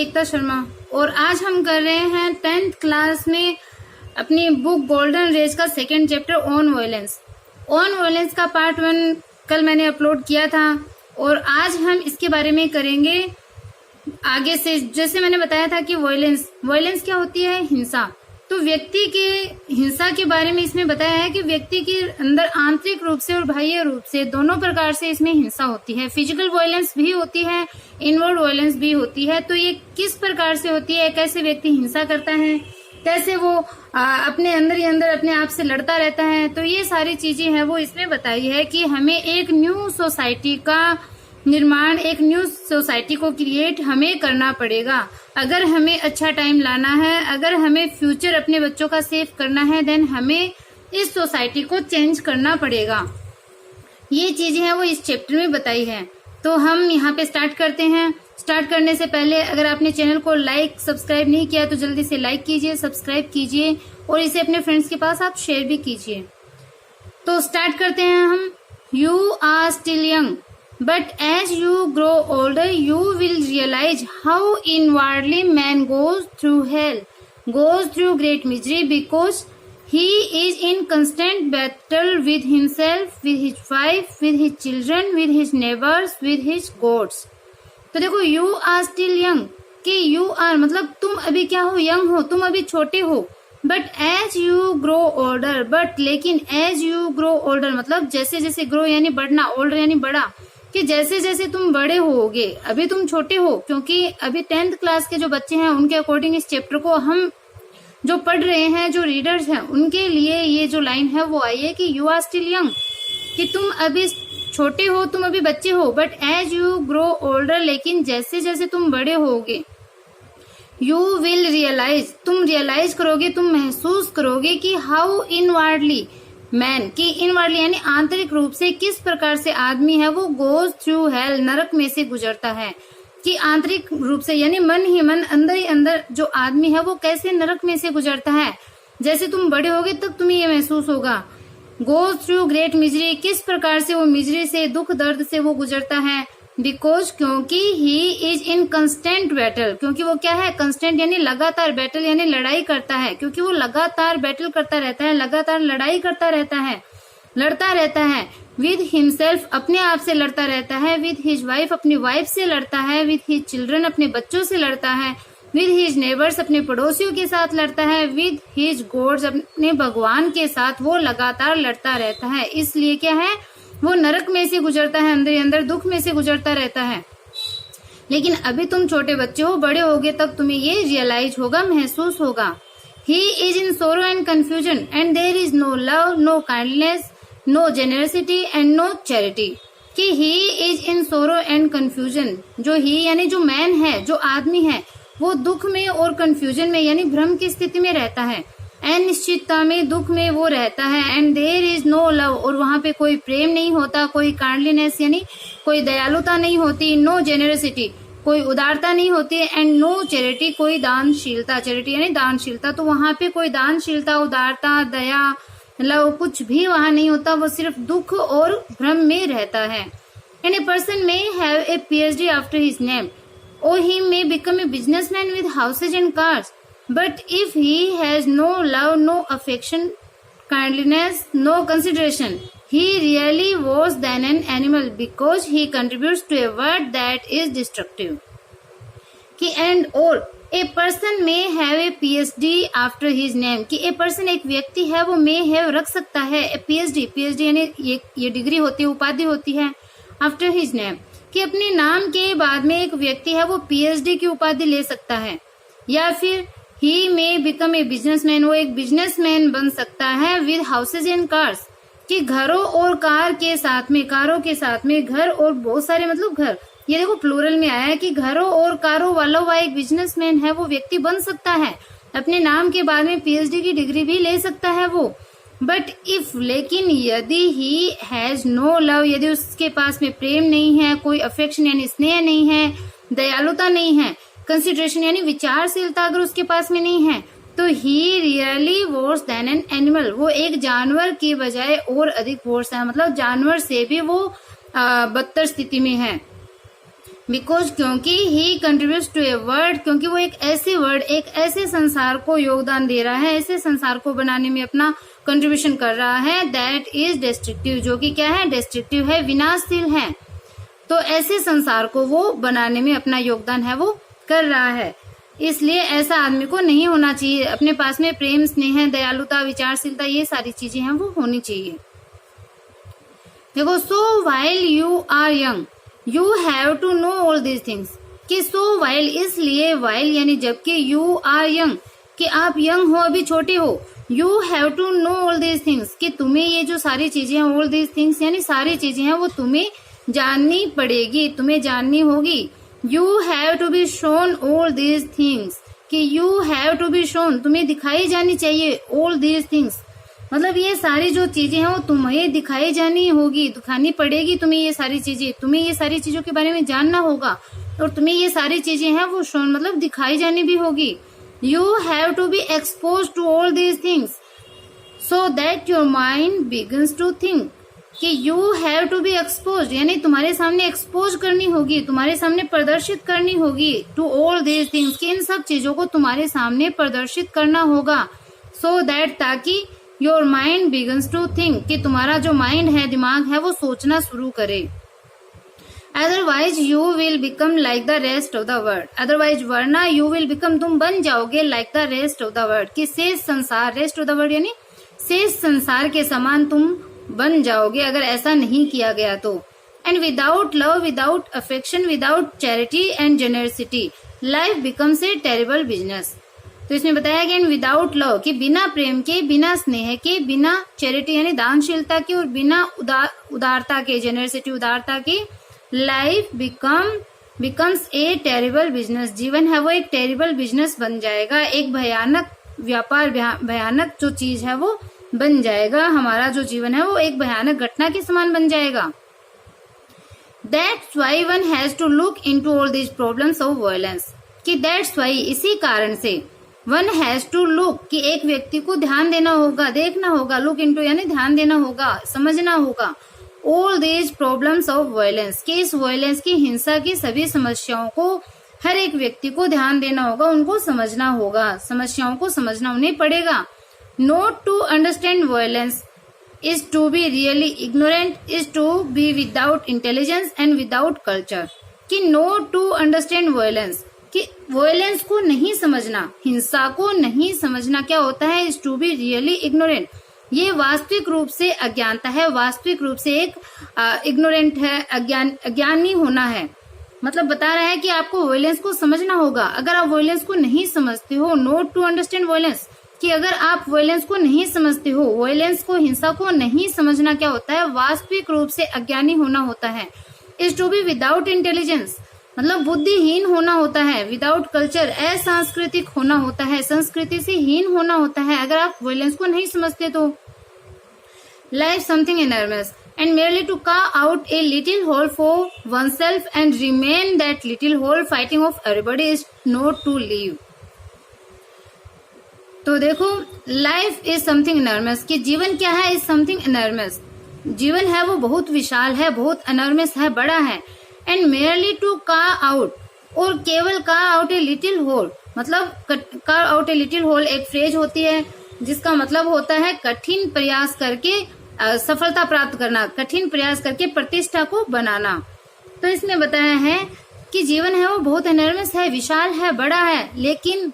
एकता शर्मा और आज हम कर रहे हैं 10th क्लास में अपनी बुक गोल्डन रेज का second chapter on violence. On violence का पार्ट 1 कल मैंने अपलोड किया था और आज हम इसके बारे में करेंगे आगे से। जैसे मैंने बताया था कि वायलेंस क्या होती है, हिंसा। तो व्यक्ति के हिंसा के बारे में इसमें बताया है कि व्यक्ति के अंदर आंतरिक रूप से और बाह्य रूप से दोनों प्रकार से इसमें हिंसा होती है। फिजिकल वायलेंस भी होती है, इनवर्ड वायलेंस भी होती है। तो ये किस प्रकार से होती है, कैसे व्यक्ति हिंसा करता है, कैसे वो अपने अंदर ही अंदर अपने आप से लड़ता रहता है, तो ये सारी चीजें हैं वो इसमें बताई है कि हमें एक न्यू सोसाइटी का निर्माण, एक न्यू सोसाइटी को क्रिएट हमें करना पड़ेगा। अगर हमें अच्छा टाइम लाना है, अगर हमें फ्यूचर अपने बच्चों का सेव करना है, देन हमें इस सोसाइटी को चेंज करना पड़ेगा। ये चीजें हैं वो इस चैप्टर में बताई है। तो हम यहाँ पे स्टार्ट करते हैं। स्टार्ट करने से पहले अगर आपने चैनल को लाइक सब्सक्राइब नहीं किया तो जल्दी से लाइक कीजिए, सब्सक्राइब कीजिए और इसे अपने फ्रेंड्स के पास आप शेयर भी कीजिए। तो स्टार्ट करते हैं हम। You are still young, but as you grow older you will realize how inwardly man goes through hell, goes through great misery because he is in constant battle with himself, with his wife, with his children, with his neighbors, with his gods। तो देखो you are still young कि you are मतलब तुम अभी क्या हो, young हो, तुम अभी छोटे हो। But as you grow older, but लेकिन एज यू ग्रो ओल्डर मतलब जैसे जैसे ग्रो यानी बढ़ना, ओल्डर यानी बड़ा, कि जैसे जैसे तुम बड़े होगे, अभी तुम छोटे हो। क्योंकि अभी 10th क्लास के जो बच्चे हैं उनके अकॉर्डिंग इस चैप्टर को हम जो पढ़ रहे हैं, जो रीडर्स हैं, उनके लिए ये जो लाइन है वो आई है कि यू आर स्टिल यंग, कि तुम अभी छोटे हो, तुम अभी बच्चे हो। But as you grow older, लेकिन जैसे जैसे तुम बड़े होगे, यू विल रियलाइज, तुम रियलाइज करोगे, तुम महसूस करोगे कि हाउ इनवार्डली मैन, की इनवार्डली यानी आंतरिक रूप से किस प्रकार से आदमी है वो गोज थ्रू हेल, नरक में से गुजरता है। कि आंतरिक रूप से यानी मन ही मन, अंदर ही अंदर जो आदमी है वो कैसे नरक में से गुजरता है। जैसे तुम बड़े होगे तब तुम्हें ये महसूस होगा। गोज थ्रू ग्रेट मिजरी, किस प्रकार से वो मिजरी से, दुख दर्द से वो गुजरता है। बिकॉज क्योंकि he is in constant battle, क्योंकि वो क्या है, कंस्टेंट यानी लगातार, बैटल यानी लड़ाई करता है। क्योंकि वो लगातार बैटल करता रहता है, लगातार लड़ाई करता रहता है, लड़ता रहता है। विद हिमसेल्फ, अपने आप से लड़ता रहता है। विद हिज वाइफ, अपनी वाइफ से लड़ता है। विद हिज चिल्ड्रन, अपने बच्चों से लड़ता है। विद हिज नेबर्स, अपने पड़ोसियों के साथ लड़ता है। विद हिज गॉड्स, अपने भगवान के साथ वो लगातार लड़ता रहता है। इसलिए क्या है, वो नरक में से गुजरता है, अंदर ही अंदर दुख में से गुजरता रहता है। लेकिन अभी तुम छोटे बच्चे हो, बड़े होगे तब तुम्हें ये रियलाइज होगा, महसूस होगा। ही is in sorrow and confusion and there is no love, no kindness, no generosity and no charity. कि he is in sorrow and confusion, जो ही यानी जो मैन है, जो आदमी है, वो दुख में और कंफ्यूजन में यानी भ्रम की स्थिति में रहता है। अनिश्चितता में, दुख में वो रहता है। And there is no love, और वहां पे कोई प्रेम नहीं होता, कोई काइंडलीनेस यानी कोई दयालुता नहीं होती। नो जेनरसिटी, कोई उदारता नहीं होती। एंड नो चैरिटी, कोई दानशीलता, चैरिटी यानी दानशीलता, तो वहां पे कोई दानशीलता, उदारता, दया, लव कुछ भी वहां नहीं होता। वो सिर्फ दुख और भ्रम में रहता है। And a person may have a PhD after his name, or he may become a businessman with houses and cars. But if he has no love, no affection, kindliness, no consideration, he really worse than an animal because he contributes to a world that is destructive. कि and or a person may have a PhD after his name, कि a person एक व्यक्ति है वो may have रख सकता है a PhD यानी ये डिग्री होती है, उपाधि होती है after his name, कि अपने नाम के बाद में एक व्यक्ति है वो PhD की उपाधि ले सकता है। या फिर ही में बिकम ए बिजनेसमैन, वो एक बिजनेसमैन बन सकता है। विद हाउसेज एंड कार्स, कि घरों और कार के साथ में, कारों के साथ में, घर और बहुत सारे मतलब घर, ये देखो प्लूरल में आया है कि घरों और कारों वाला हुआ एक बिजनेसमैन है वो व्यक्ति बन सकता है। अपने नाम के बाद में PhD की डिग्री भी ले सकता है वो। बट इफ, लेकिन यदि ही हैज नो लव, यदि उसके पास में प्रेम नहीं है, कोई अफेक्शन यानी स्नेह नहीं है, दयालुता नहीं है, कंसिडरेशन यानी विचारशीलता अगर उसके पास में नहीं है, तो he really worse than an animal, वो एक जानवर की बजाय और अधिक वर्स है, मतलब जानवर से भी वो बदतर स्थिति में है। बिकॉज क्योंकि ही कंट्रीब्यूट्स टू ए वर्ड, क्योंकि वो एक ऐसे वर्ड, एक ऐसे संसार को योगदान दे रहा है, ऐसे संसार को बनाने में अपना कंट्रीब्यूशन कर रहा है, दैट इज डिस्ट्रक्टिव, जो कि क्या है, डिस्ट्रक्टिव है, विनाशशील है। तो ऐसे संसार को वो बनाने में अपना योगदान है वो कर रहा है। इसलिए ऐसा आदमी को नहीं होना चाहिए। अपने पास में प्रेम, स्नेह, दयालुता, विचारशीलता, ये सारी चीजें हैं वो होनी चाहिए। देखो, so while you are young you have to know all these things, कि सो वाइल इसलिए, वाइल यानी जबकि, यू आर यंग कि आप यंग हो, अभी छोटे हो, you have to know all these things कि तुम्हें ये जो सारी चीजें हैं, ऑल दीज थिंग्स यानी सारी चीजें हैं वो तुम्हें जाननी पड़ेगी, तुम्हें जाननी होगी। You have to be shown all these things, कि you have to be shown, तुम्हें दिखाई जानी चाहिए, ऑल दीज थिंग्स मतलब ये सारी जो चीजें हैं वो तुम्हें दिखाई जानी होगी, दिखानी पड़ेगी तुम्हें ये सारी चीजें, तुम्हें ये सारी चीजों के बारे में जानना होगा, और तुम्हें ये सारी चीजें हैं वो शोन मतलब दिखाई जानी भी होगी। You have to be expose to all these things so that your mind begins to think, कि you have to be expose यानी तुम्हारे सामने एक्सपोज करनी होगी, तुम्हारे सामने प्रदर्शित करनी होगी, टू ऑल दीज थिंग्स, कि इन सब चीजों को तुम्हारे सामने प्रदर्शित करना होगा, सो दैट ताकि your mind begins to think, कि तुम्हारा जो माइंड है, दिमाग है, वो सोचना शुरू करे। Otherwise you will become like the rest of the world, otherwise वरना यू विल बिकम तुम बन जाओगे like the rest of the world, कि शेष संसार, रेस्ट ऑफ द वर्ल्ड यानी शेष संसार के समान तुम बन जाओगे अगर ऐसा नहीं किया गया तो। And without love, without affection, without charity and generosity, life becomes a terrible business. तो इसमें बताया गया विदाउट लव, कि बिना प्रेम के, बिना स्नेह के, बिना चैरिटी यानी दानशीलता के, और बिना उदारता के, जेनरसिटी उदारता के, life becomes a terrible business, जीवन है वो एक टेरिबल बिजनेस बन जाएगा, एक भयानक व्यापार, भयानक जो चीज है वो बन जाएगा। हमारा जो जीवन है वो एक भयानक घटना के समान बन जाएगा। That's why one has to look into all these problems of violence, कि that's why इसी कारण से वन हैज टू लुक, कि एक व्यक्ति को ध्यान देना होगा, देखना होगा, लुक इनटू यानी ध्यान देना होगा, समझना होगा, all these problems of violence, कि इस वायलेंस की, हिंसा की सभी समस्याओं को हर एक व्यक्ति को ध्यान देना होगा, उनको समझना होगा, समस्याओं को समझना उन्हें पड़ेगा। Not to understand violence is to be really ignorant, is to be without intelligence and without culture, कि नॉट टू अंडरस्टैंड वायलेंस, कि वायलेंस को नहीं समझना, हिंसा को नहीं समझना क्या होता है, is to be really ignorant, ये वास्तविक रूप से अज्ञानता है, वास्तविक रूप से एक इग्नोरेंट है, अज्ञानी होना है। मतलब बता रहा है कि आपको वायलेंस को समझना होगा। अगर आप वायलेंस को नहीं समझते हो, नॉट टू अंडरस्टैंड वायलेंस, कि अगर आप वायलेंस को नहीं समझते हो, वायलेंस को, हिंसा को नहीं समझना क्या होता है, वास्तविक रूप से अज्ञानी होना होता है। Is to be without intelligence मतलब बुद्धिहीन होना होता है, विदाउट कल्चर असांस्कृतिक होना होता है, संस्कृति से हीन होना होता है अगर आप वायलेंस को नहीं समझते तो। Life something enormous and merely to carve out a little hole for oneself and remain that little hole fighting of everybody is not to live। तो देखो, लाइफ इज समथिंग enormous, कि जीवन क्या है, इज समथिंग enormous, जीवन है वो बहुत विशाल है, बहुत enormous है, बड़ा है। And merely to carve out, और केवल carve out a little hole, मतलब carve out a little hole एक फ्रेज होती है जिसका मतलब होता है कठिन प्रयास करके सफलता प्राप्त करना, कठिन प्रयास करके प्रतिष्ठा को बनाना। तो इसमें बताया है कि जीवन है वो बहुत enormous है, विशाल है, बड़ा है, लेकिन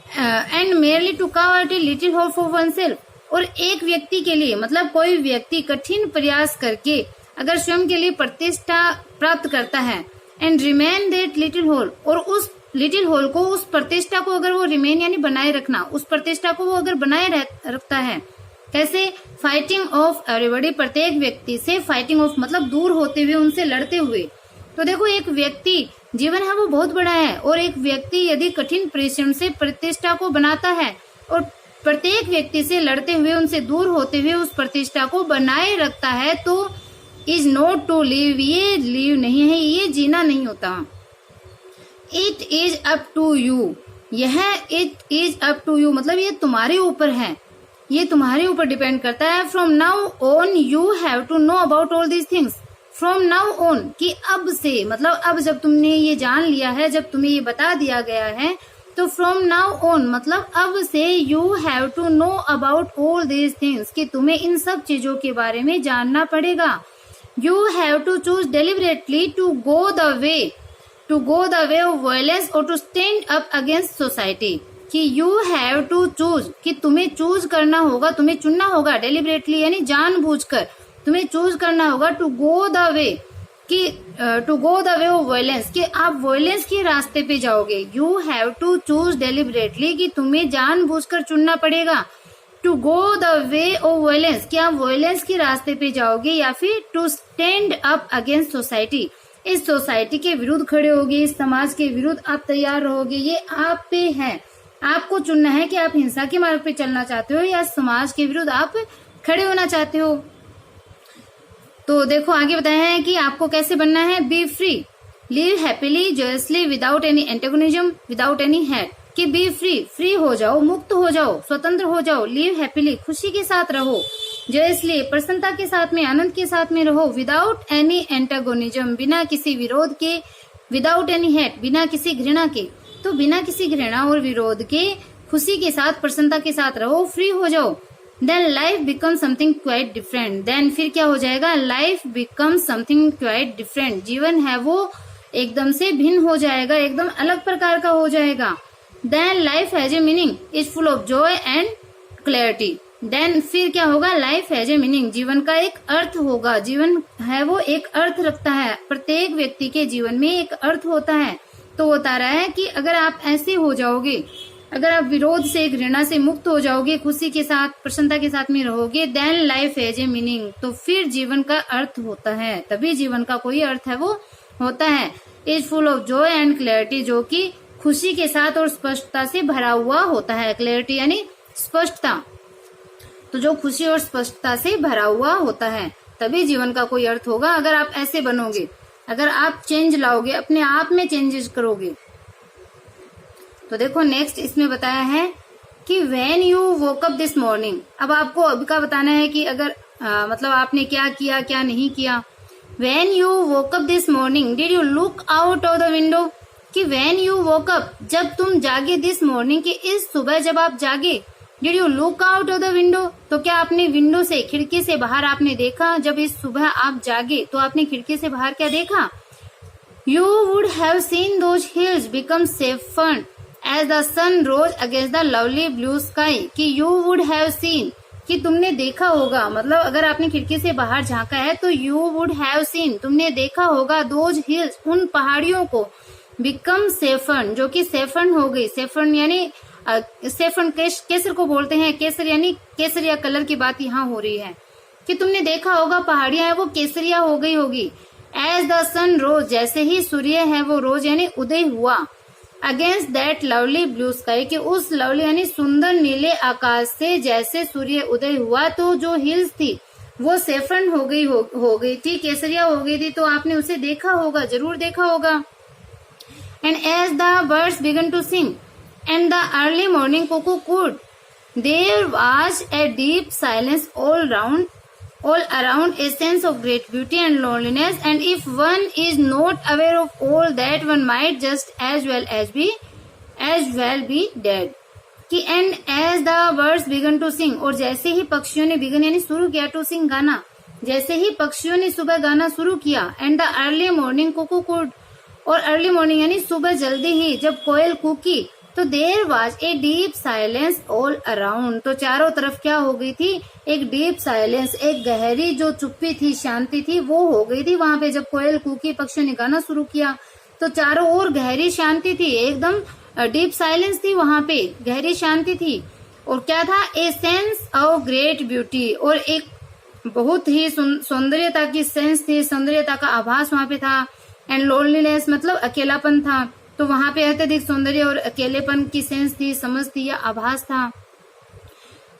and merely to carve out a little hole for oneself, और एक व्यक्ति के लिए मतलब कोई व्यक्ति कठिन प्रयास करके अगर स्वयं के लिए प्रतिष्ठा प्राप्त करता है, and remain that little hole, और उस लिटिल होल को, उस प्रतिष्ठा को अगर वो रिमेन यानी बनाए रखना, उस प्रतिष्ठा को वो अगर बनाए रखता है, कैसे, फाइटिंग ऑफ एवरीबॉडी, प्रत्येक व्यक्ति से, फाइटिंग ऑफ मतलब दूर होते हुए, उनसे लड़ते हुए। तो देखो, एक व्यक्ति, जीवन है वो बहुत बड़ा है, और एक व्यक्ति यदि कठिन परिश्रम से प्रतिष्ठा को बनाता है और प्रत्येक व्यक्ति से लड़ते हुए, उनसे दूर होते हुए उस प्रतिष्ठा को बनाए रखता है, तो इज नॉट टू लिव, ये लिव नहीं है, ये जीना नहीं होता। It is up to you, यह it is up to you मतलब ये तुम्हारे ऊपर है, ये तुम्हारे ऊपर डिपेंड करता है। From now on you have to know about all these things, from now on, कि अब से, मतलब अब जब तुमने ये जान लिया है, जब तुम्हें ये बता दिया गया है, तो फ्रॉम नाउ ऑन मतलब अब से you have to know about all these things, कि तुम्हें इन सब चीजों के बारे में जानना पड़ेगा। You have to choose deliberately to go the way of violence और to stand up against society, कि यू हैव टू चूज, कि तुम्हें चूज करना होगा, तुम्हें चुनना होगा, डेलिबरेटली यानी जानबूझकर तुम्हें चूज करना होगा, to go the way of violence, कि आप वायलेंस के रास्ते पे जाओगे। You have to choose deliberately, कि तुम्हें जानबूझकर चुनना पड़ेगा। To go the way of violence, कि आप वायलेंस के रास्ते पे जाओगे, या फिर to stand up against society, इस सोसाइटी के विरुद्ध खड़े होगे, इस समाज के विरुद्ध आप तैयार रहोगे। ये आप पे है, आपको चुनना है कि आप हिंसा के मार्ग पे चलना चाहते हो या समाज के विरुद्ध आप खड़े होना चाहते हो। तो देखो आगे बताया है कि आपको कैसे बनना है। B free, live happily joyously without any antagonism, without any hate, कि बी फ्री हो जाओ, मुक्त हो जाओ, स्वतंत्र हो जाओ। लिव हैप्पीली, खुशी के साथ रहो। जॉयसली, प्रसन्नता के साथ में, आनंद के साथ में रहो। विदाउट एनी एंटेगोनिज्म, बिना किसी विरोध के। विदाउट एनी हेट, बिना किसी घृणा के। तो बिना किसी घृणा और विरोध के खुशी के साथ, प्रसन्नता के साथ रहो, फ्री हो जाओ। Then life become something quite different, then फिर क्या हो जाएगा, life become something quite different, जीवन है वो एकदम से भिन्न हो जाएगा, एकदम अलग प्रकार का हो जाएगा। Then life has a meaning is full of joy and clarity, then फिर क्या होगा, लाइफ हैज ए मीनिंग, जीवन का एक अर्थ होगा, जीवन है वो एक अर्थ रखता है, प्रत्येक व्यक्ति के जीवन में एक अर्थ होता है। तो बता रहा है कि अगर आप ऐसे हो जाओगे, अगर आप विरोध से, घृणा से मुक्त हो जाओगे, खुशी के साथ, प्रसन्नता के साथ में रहोगे, then life has a meaning, तो फिर जीवन का अर्थ होता है, तभी जीवन का कोई अर्थ है वो होता है। Is full of joy and clarity, जो कि खुशी के साथ और स्पष्टता से भरा हुआ होता है। क्लैरिटी यानी स्पष्टता, तो जो खुशी और स्पष्टता से भरा हुआ होता है, तभी जीवन का कोई अर्थ होगा। अगर आप ऐसे बनोगे, अगर आप चेंज लाओगे, अपने आप में चेंजेस करोगे। तो देखो नेक्स्ट इसमें बताया है कि when you woke up this morning, अब आपको अभी का बताना है कि अगर मतलब आपने क्या किया क्या नहीं किया। When you woke up this morning did you look out of the window, कि व्हेन यू वोक अप, जब तुम जागे, दिस मॉर्निंग, की इस सुबह जब आप जागे, did you look out of the window, तो क्या आपने विंडो से, खिड़की से बाहर आपने देखा। जब इस सुबह आप जागे तो आपने खिड़की से बाहर क्या देखा। You would have seen those hills become saffron as the sun rose against the lovely blue sky, कि यू वुड हैव सीन, कि तुमने देखा होगा, मतलब अगर आपने खिड़की से बाहर झांका है तो यू वुड हैव सीन, तुमने देखा होगा, दोज हिल्स, उन पहाड़ियों को, बिकम सेफन, जो कि सेफन हो गई। सेफन यानी सेफन केसर को बोलते हैं, केसर यानी केसरिया कलर की बात यहाँ हो रही है, कि तुमने देखा होगा पहाड़ियां है वो केसरिया हो गई होगी। एज द सन रोज, जैसे ही सूर्य है वो रोज यानी उदय हुआ। Against that lovely blue sky, कि उस लवली यानी सुंदर नीले आकाश से जैसे सूर्य उदय हुआ, तो जो हिल्स थी वो सेफन हो गई थी, केसरिया हो गई थी। तो आपने उसे देखा होगा, जरूर देखा होगा। And as the birds began to sing and the early morning cuckoo cooed, there was a deep silence all around, a sense of great beauty and loneliness, and if one is not aware of all that, one might just as well be dead. कि and as the birds began to sing, और जैसे ही पक्षियों ने begin यानी शुरू किया, to sing गाना, जैसे ही पक्षियों ने सुबह गाना शुरू किया, and the early morning cuckoo cooed, और अर्ली मॉर्निंग यानी सुबह जल्दी ही जब कोयल कूकी, तो there was a deep silence all around, तो चारों तरफ क्या हो गई थी, एक डीप साइलेंस, एक गहरी जो चुप्पी थी, शांति थी, वो हो गई थी वहां पे। जब कोयल कूकी, पक्षियों ने गाना शुरू किया, तो चारों ओर गहरी शांति थी, एकदम डीप साइलेंस थी वहां पे, गहरी शांति थी। और क्या था, a sense of great beauty, और एक बहुत ही सौंदर्यता की सेंस थी, सौंदर्यता का आभास वहां पे था। एंड लोनलीनेस मतलब अकेलापन था, तो वहां पे अत्यधिक सौंदर्य और अकेलेपन की सेंस थी, समझ थी या आभास था।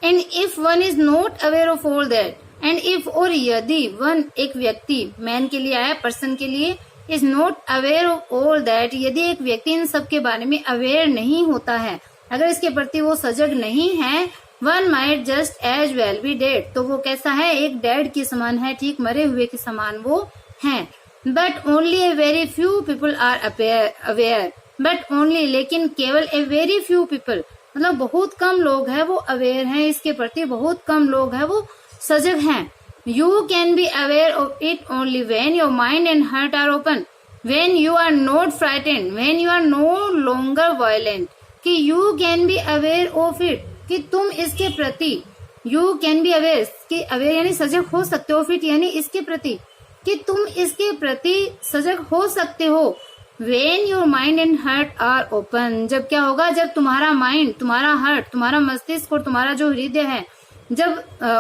And if one is not aware of all that, and if और यदि वन एक व्यक्ति, मैन के लिए आया, पर्सन के लिए, is not aware of all that, यदि एक व्यक्ति इन सब के बारे में अवेयर नहीं होता है, अगर इसके प्रति वो सजग नहीं है, one might just as well be dead, तो वो कैसा है, एक डेड के समान है, ठीक मरे हुए के समान वो हैं, but only a very few people are aware, but only लेकिन केवल ए वेरी फ्यू पीपल मतलब बहुत कम लोग हैं वो अवेयर हैं, इसके प्रति बहुत कम लोग हैं वो सजग हैं। You can be aware of it only when your mind and heart are open, when you are not frightened, when you are no longer violent. कि you can be aware of it कि तुम इसके प्रति, you can be aware कि aware यानी सजग हो सकते हो, फिट यानी इसके प्रति कि तुम इसके प्रति सजग हो सकते हो। When your mind and heart are open, जब क्या होगा, जब तुम्हारा माइंड, तुम्हारा हार्ट, तुम्हारा मस्तिष्क और तुम्हारा जो हृदय है जब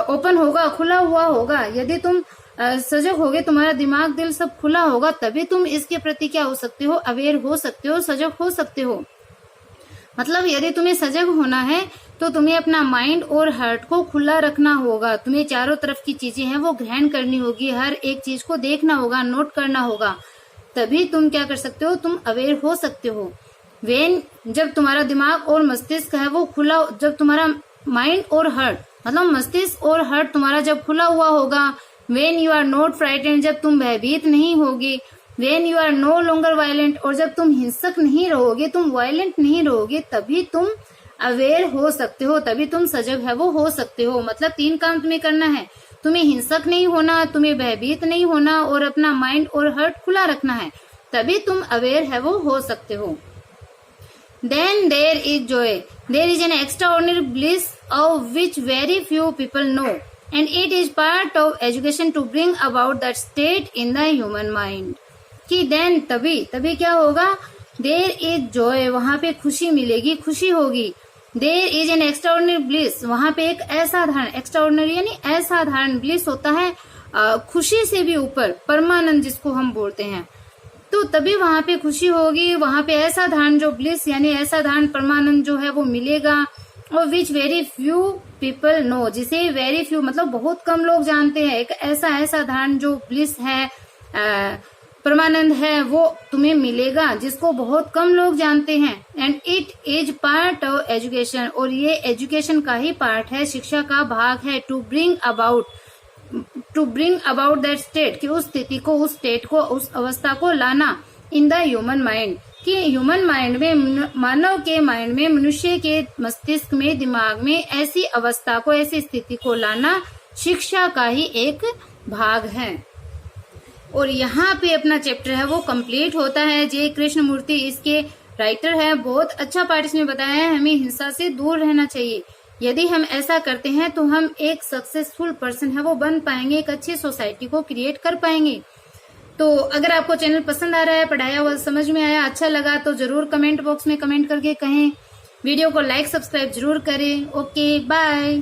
ओपन होगा, खुला हुआ होगा, यदि तुम सजग होगे, तुम्हारा दिमाग दिल सब खुला होगा, तभी तुम इसके प्रति क्या हो सकते हो, अवेयर हो सकते हो, सजग हो सकते हो। मतलब यदि तुम्हें सजग होना है तो तुम्हें अपना माइंड और हार्ट को खुला रखना होगा, तुम्हें चारों तरफ की चीजें हैं वो ग्रहण करनी होगी, हर एक चीज को देखना होगा, नोट करना होगा, तभी तुम क्या कर सकते हो, तुम अवेयर हो सकते हो। वेन जब तुम्हारा दिमाग और मस्तिष्क है वो खुला, जब तुम्हारा माइंड और हार्ट मतलब मस्तिष्क और हार्ट तुम्हारा जब खुला हुआ होगा, when you are not frightened जब तुम भयभीत नहीं होगी, when you are no longer violent और जब तुम हिंसक नहीं रहोगे, तुम वायलेंट नहीं रहोगे, तभी तुम अवेयर हो सकते हो, तभी तुम सजग है वो हो सकते हो। मतलब 3 काम तुम्हें करना है, तुम्हें हिंसक नहीं होना, तुम्हें भयभीत नहीं होना और अपना माइंड और हार्ट खुला रखना है, तभी तुम अवेयर है वो हो सकते हो। Then there is joy. There is an extraordinary bliss of which very few people know, and it is part of education to bring about that state in the human mind. कि then तभी क्या होगा, there is joy, वहां पे खुशी मिलेगी, खुशी होगी। There is an extraordinary bliss, वहां पे एक असाधारण, extraordinary यानी असाधारण, bliss होता है खुशी से भी ऊपर, परमानंद जिसको हम बोलते हैं, तो तभी वहां पे खुशी होगी, वहां पे असाधारण जो ब्लिस यानी असाधारण परमानंद जो है वो मिलेगा। और which very few people know, जिसे वेरी फ्यू मतलब बहुत कम लोग जानते हैं, एक ऐसा असाधारण जो ब्लिस है, परमानंद है, वो तुम्हें मिलेगा जिसको बहुत कम लोग जानते हैं। And it is part of education, और ये एजुकेशन का ही पार्ट है, शिक्षा का भाग है। To bring about that state, कि उस स्थिति को, उस स्टेट को, उस अवस्था को लाना इन द ह्यूमन माइंड, कि ह्यूमन माइंड में, मानव के माइंड में, मनुष्य के मस्तिष्क में, दिमाग में ऐसी अवस्था को, ऐसी स्थिति को लाना शिक्षा का ही एक भाग है। और यहाँ पे अपना चैप्टर है वो कंप्लीट होता है। जे कृष्णमूर्ति इसके राइटर है, बहुत अच्छा पार्ट इसमें बताया है। हमें हिंसा से दूर रहना चाहिए, यदि हम ऐसा करते हैं तो हम एक सक्सेसफुल पर्सन है वो बन पाएंगे, एक अच्छी सोसाइटी को क्रिएट कर पाएंगे। तो अगर आपको चैनल पसंद आ रहा है, पढ़ाया हुआ समझ में आया, अच्छा लगा, तो जरूर कमेंट बॉक्स में कमेंट करके कहें। वीडियो को लाइक सब्सक्राइब जरूर करें। Okay, bye.